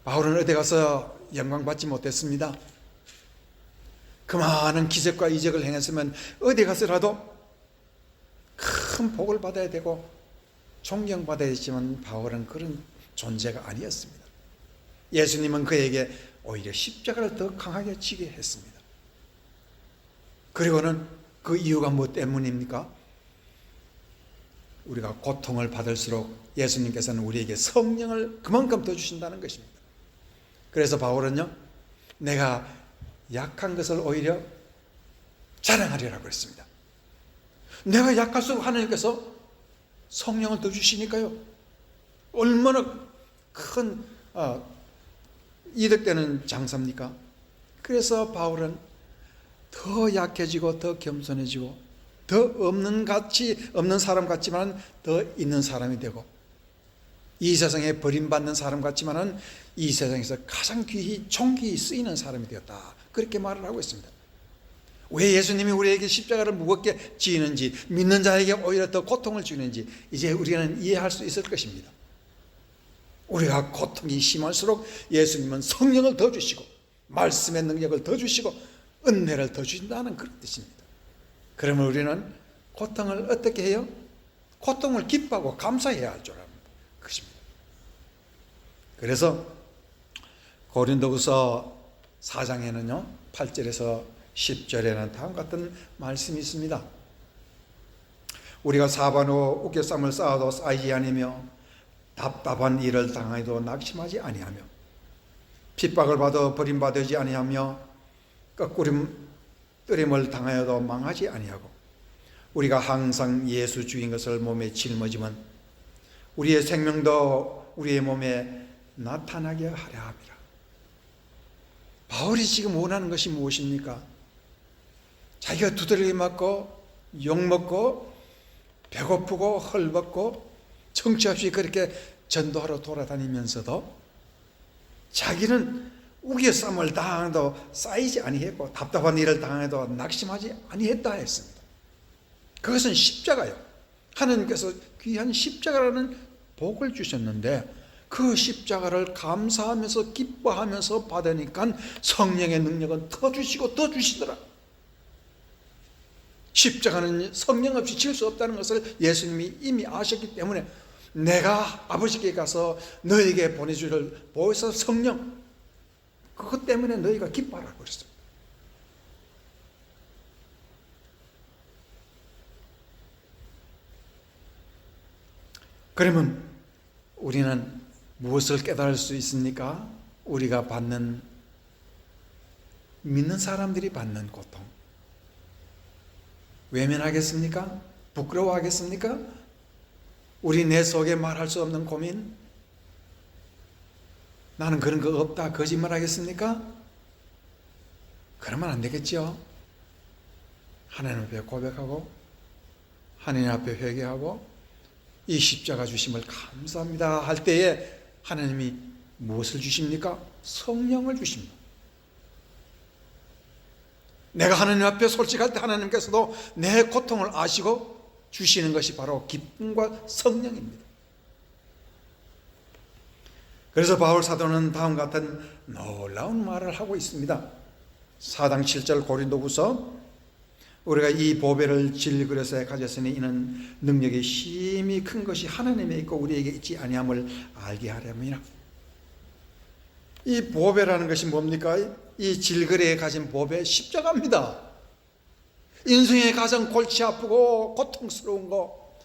바울은 어디 가서 영광 받지 못했습니다. 그 많은 기적과 이적을 행했으면 어디 가서라도 큰 복을 받아야 되고 존경받아야 했지만 바울은 그런 존재가 아니었습니다. 예수님은 그에게 오히려 십자가를 더 강하게 지게 했습니다. 그리고는 그 이유가 뭐 때문입니까? 우리가 고통을 받을수록 예수님께서는 우리에게 성령을 그만큼 더 주신다는 것입니다. 그래서 바울은요, 내가 약한 것을 오히려 자랑하리라고 했습니다. 내가 약할수록 하나님께서 성령을 더 주시니까요, 얼마나 큰 이득되는 장사입니까? 그래서 바울은 더 약해지고 더 겸손해지고 더 없는 사람 같지만 더 있는 사람이 되고, 이 세상에 버림받는 사람 같지만 이 세상에서 가장 존귀히 쓰이는 사람이 되었다, 그렇게 말을 하고 있습니다. 왜 예수님이 우리에게 십자가를 무겁게 지는지, 믿는 자에게 오히려 더 고통을 주는지 이제 우리는 이해할 수 있을 것입니다. 우리가 고통이 심할수록 예수님은 성령을 더 주시고 말씀의 능력을 더 주시고 은혜를 더 주신다는 그런 뜻입니다. 그러면 우리는 고통을 어떻게 해요? 고통을 기뻐하고 감사해야 할 줄 압니다. 그것입니다. 그래서 고린도후서 4장에는요 8절에서 10절에는 다음과 같은 말씀이 있습니다. 우리가 사반후 우겨쌈을 쌓아도 쌓이지 아니며 답답한 일을 당해도 낙심하지 아니하며 핍박을 받아 버림받지 아니하며 뜨림을 당하여도 망하지 아니하고 우리가 항상 예수 주인 것을 몸에 짊어지면 우리의 생명도 우리의 몸에 나타나게 하려 함이라. 바울이 지금 원하는 것이 무엇입니까? 자기가 두드러기 맞고 욕먹고 배고프고 헐벗고 정처 없이 그렇게 전도하러 돌아다니면서도 자기는 우겨쌈을 당해도 쌓이지 아니했고 답답한 일을 당해도 낙심하지 아니했다 했습니다. 그것은 십자가요. 하나님께서 귀한 십자가라는 복을 주셨는데 그 십자가를 감사하면서 기뻐하면서 받으니까 성령의 능력은 더 주시고 더 주시더라. 십자가는 성령 없이 질 수 없다는 것을 예수님이 이미 아셨기 때문에 내가 아버지께 가서 너에게 보내줄 보혜사 성령, 그것 때문에 너희가 기뻐하라고 그랬습니다. 그러면 우리는 무엇을 깨달을 수 있습니까? 우리가 받는, 믿는 사람들이 받는 고통, 외면하겠습니까? 부끄러워하겠습니까? 우리 내 속에 말할 수 없는 고민, 나는 그런 거 없다 거짓말하겠습니까? 그러면 안 되겠죠. 하나님 앞에 고백하고 하나님 앞에 회개하고 이 십자가 주심을 감사합니다 할 때에 하나님이 무엇을 주십니까? 성령을 주십니다. 내가 하나님 앞에 솔직할 때 하나님께서도 내 고통을 아시고 주시는 것이 바로 기쁨과 성령입니다. 그래서 바울 사도는 다음과 같은 놀라운 말을 하고 있습니다. 4장 7절 고린도후서, 우리가 이 보배를 질그릇에 가졌으니 이는 능력이 심히 큰 것이 하나님에 있고 우리에게 있지 아니함을 알게 하려니라. 이 보배라는 것이 뭡니까? 이 질그릇에 가진 보배, 십자가입니다. 인생에 가장 골치 아프고 고통스러운 거,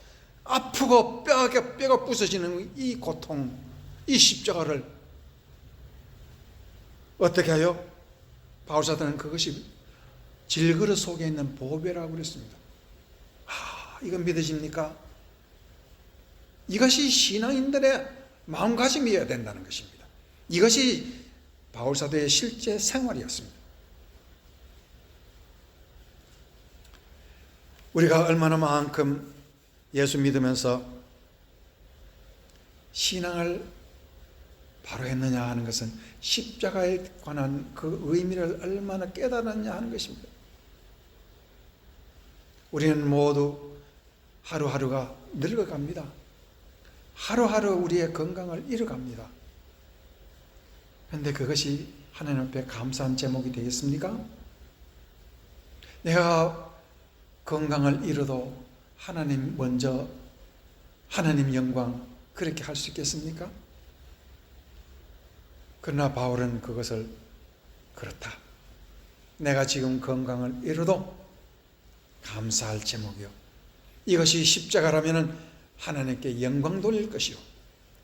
아프고 뼈가 부서지는 이 고통, 이 십자가를 어떻게 해요? 바울사도는 그것이 질그릇 속에 있는 보배라고 그랬습니다. 이건 믿으십니까? 이것이 신앙인들의 마음가짐이어야 된다는 것입니다. 이것이 바울사도의 실제 생활이었습니다. 우리가 얼마나 만큼 예수 믿으면서 신앙을 바로 했느냐 하는 것은 십자가에 관한 그 의미를 얼마나 깨달았냐 하는 것입니다. 우리는 모두 하루하루가 늙어갑니다. 하루하루 우리의 건강을 잃어갑니다. 그런데 그것이 하나님 앞에 감사한 제목이 되겠습니까? 내가 건강을 잃어도 하나님 먼저, 하나님 영광, 그렇게 할 수 있겠습니까? 그러나 바울은 그것을 그렇다. 내가 지금 건강을 잃어도 감사할 제목이요. 이것이 십자가라면 하나님께 영광 돌릴 것이요.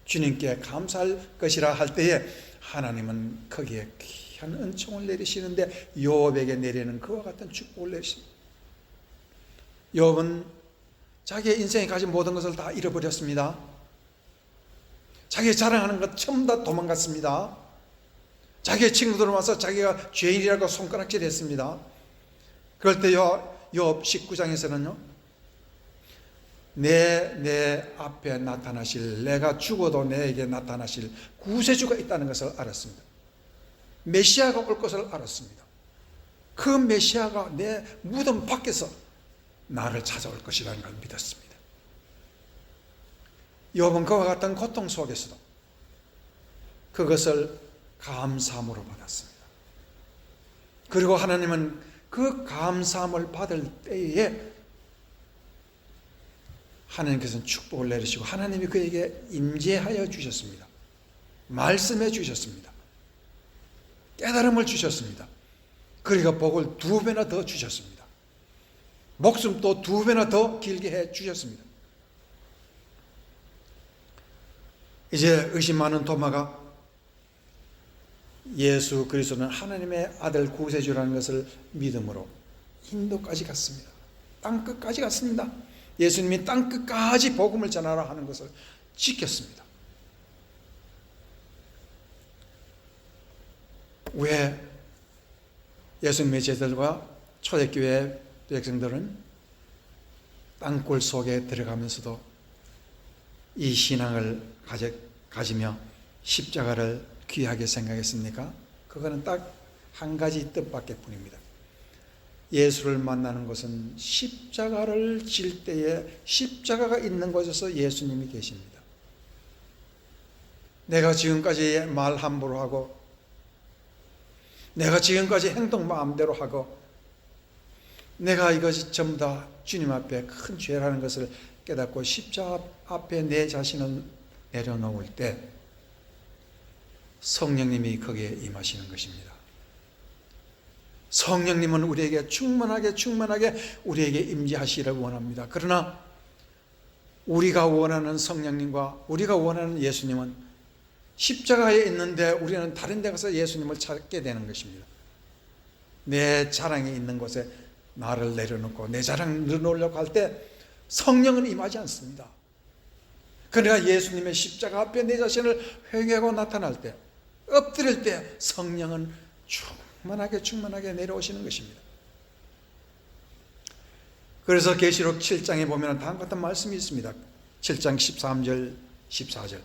주님께 감사할 것이라 할 때에 하나님은 거기에 귀한 은총을 내리시는데 요업에게 내리는 그와 같은 축복을 내리십니다. 요업은 자기의 인생에 가진 모든 것을 다 잃어버렸습니다. 자기 자랑하는 것 전부 다 도망갔습니다. 자기의 친구들 와서 자기가 죄인이라고 손가락질 했습니다. 그럴 때 요업 19장에서는요, 내 앞에 나타나실, 내가 죽어도 내게 나타나실 구세주가 있다는 것을 알았습니다. 메시아가 올 것을 알았습니다. 그 메시아가 내 무덤 밖에서 나를 찾아올 것이라는 걸 믿었습니다. 욥은 그와 같은 고통 속에서도 그것을 감사함으로 받았습니다. 그리고 하나님은 그 감사함을 받을 때에 하나님께서는 축복을 내리시고 하나님이 그에게 임재하여 주셨습니다. 말씀해 주셨습니다. 깨달음을 주셨습니다. 그리고 복을 2배나 더 주셨습니다. 목숨도 2배나 더 길게 해 주셨습니다. 이제 의심 많은 도마가 예수 그리스도는 하나님의 아들 구세주라는 것을 믿음으로 인도까지 갔습니다. 땅끝까지 갔습니다. 예수님이 땅끝까지 복음을 전하라 하는 것을 지켰습니다. 왜 예수님의 제자들과 초대교회 백성들은 땅굴 속에 들어가면서도 이 신앙을 가지며 십자가를 귀하게 생각했습니까? 그거는 딱 한 가지 뜻밖에 뿐입니다. 예수를 만나는 것은 십자가를 질 때에 십자가가 있는 곳에서 예수님이 계십니다. 내가 지금까지 말 함부로 하고 내가 지금까지 행동 마음대로 하고 내가 이것이 전부 다 주님 앞에 큰 죄라는 것을 깨닫고 십자가 앞에 내 자신을 내려놓을 때 성령님이 거기에 임하시는 것입니다. 성령님은 우리에게 충만하게 우리에게 임재하시기를 원합니다. 그러나 우리가 원하는 성령님과 우리가 원하는 예수님은 십자가에 있는데 우리는 다른 데 가서 예수님을 찾게 되는 것입니다. 내 자랑이 있는 곳에 나를 내려놓고 내 자랑 늘어놓으려고 할 때 성령은 임하지 않습니다. 그러나 예수님의 십자가 앞에 내 자신을 회개하고 나타날 때, 엎드릴 때 성령은 충만하게 내려오시는 것입니다. 그래서 계시록 7장에 보면 다음 같은 말씀이 있습니다. 7장 13절 14절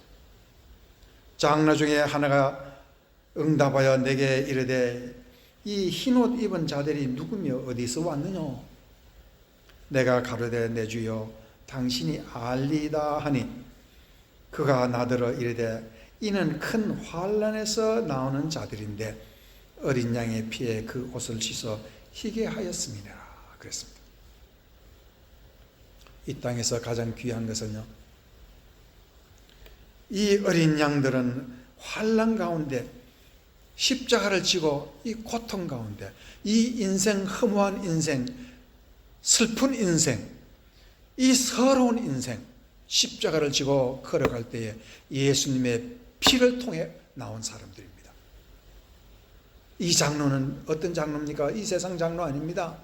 장로 중에 하나가 응답하여 내게 이르되 이 흰옷 입은 자들이 누구며 어디서 왔느냐? 내가 가로되 내 주여 당신이 알리다 하니 그가 나더러 이르되 이는 큰 환난에서 나오는 자들인데 어린 양의 피에 그 옷을 씻어 희게 하였음이니라 그랬습니다. 이 땅에서 가장 귀한 것은요, 이 어린 양들은 환난 가운데 십자가를 지고 이 고통 가운데 이 인생, 허무한 인생, 슬픈 인생, 이 서러운 인생, 십자가를 지고 걸어갈 때에 예수님의 피를 통해 나온 사람들입니다. 이 장로는 어떤 장로입니까? 이 세상 장로 아닙니다.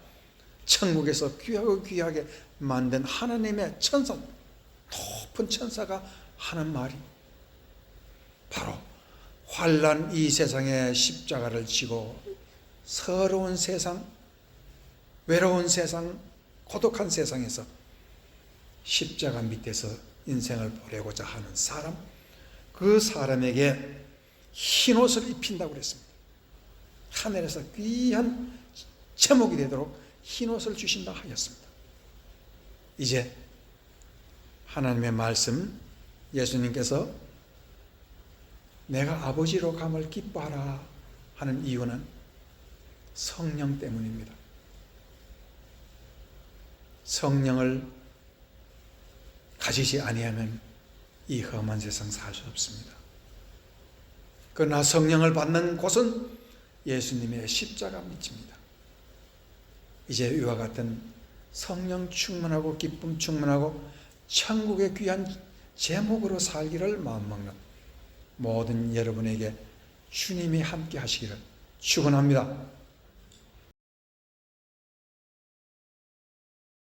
천국에서 귀하게 만든 하나님의 천사, 높은 천사가 하는 말이 바로 환난 이 세상에 십자가를 지고 서러운 세상, 외로운 세상, 고독한 세상에서 십자가 밑에서 인생을 보내고자 하는 사람, 그 사람에게 흰옷을 입힌다고 그랬습니다. 하늘에서 귀한 제목이 되도록 흰옷을 주신다 하였습니다. 이제 하나님의 말씀, 예수님께서 내가 아버지로 감을 기뻐하라 하는 이유는 성령 때문입니다. 성령을 가지지 아니하면 이 험한 세상 살 수 없습니다. 그러나 성령을 받는 곳은 예수님의 십자가 밑입니다. 이제 이와 같은 성령 충만하고 기쁨 충만하고 천국의 귀한 제목으로 살기를 마음먹는 모든 여러분에게 주님이 함께 하시기를 축원합니다.